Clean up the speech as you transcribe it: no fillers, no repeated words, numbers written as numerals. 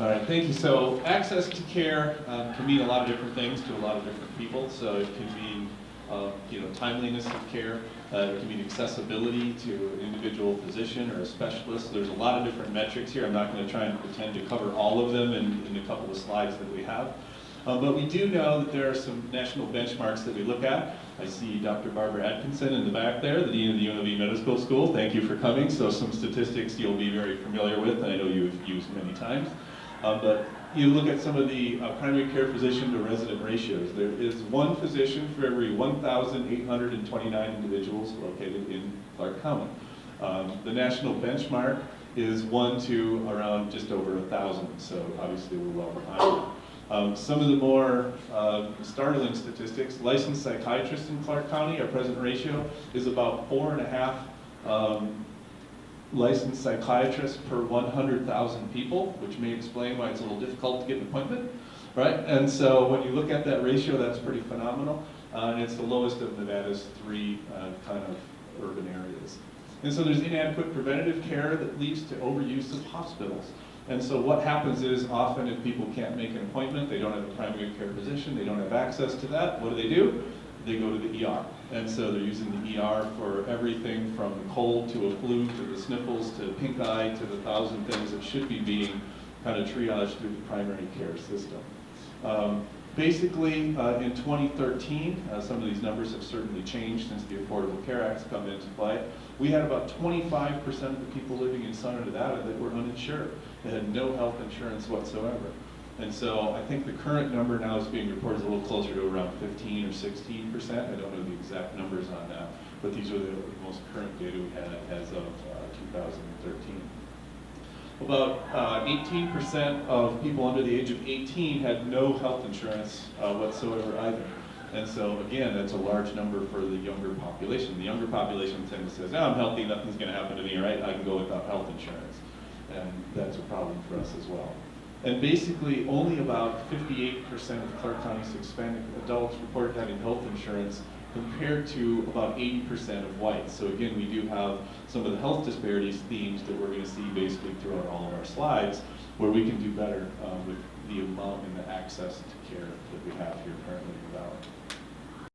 All right, thank you. So access to care can mean a lot of different things to a lot of different people. So it can mean timeliness of care. It can mean accessibility to an individual physician or a specialist. There's a lot of different metrics here. I'm not going to try and pretend to cover all of them in a couple of slides that we have. But we do know that there are some national benchmarks that we look at. I see Dr. Barbara Atkinson in the back there, the Dean of the UNLV Medical School. Thank you for coming. So some statistics you'll be very familiar with, and I know you've used many times. But you look at some of the primary care physician to resident ratios. There is one physician for every 1,829 individuals located in Clark County. The national benchmark is 1 to around just over 1,000, so obviously we're well behind that. Some of the more startling statistics, licensed psychiatrists in Clark County, our present ratio is about 4.5 licensed psychiatrists per 100,000 people, which may explain why it's a little difficult to get an appointment, right? And so when you look at that ratio, that's pretty phenomenal. And it's the lowest of Nevada's 3 kind of urban areas. And so there's inadequate preventative care that leads to overuse of hospitals. And so what happens is often if people can't make an appointment, they don't have a primary care physician, they don't have access to that, what do? They go to the ER. And so they're using the ER for everything from cold to a flu to the sniffles to pink eye to the 1,000 things that should be being kind of triaged through the primary care system. Basically, in 2013, some of these numbers have certainly changed since the Affordable Care Act's come into play. We had about 25% of the people living in Southern Nevada that were uninsured. They had no health insurance whatsoever. And so I think the current number now is being reported is a little closer to around 15 or 16%. I don't know the exact numbers on that, but these are the most current data we had as of 2013. About 18% of people under the age of 18 had no health insurance whatsoever either. And so again, that's a large number for the younger population. The younger population tends to say, I'm healthy, nothing's going to happen to me, right? I can go without health insurance. And that's a problem for us as well. And basically, only about 58% of Clark County's Hispanic adults reported having health insurance compared to about 80% of whites. So again, we do have some of the health disparities themes that we're going to see basically throughout all of our slides, where we can do better with the amount and the access to care that we have here currently in the Valley.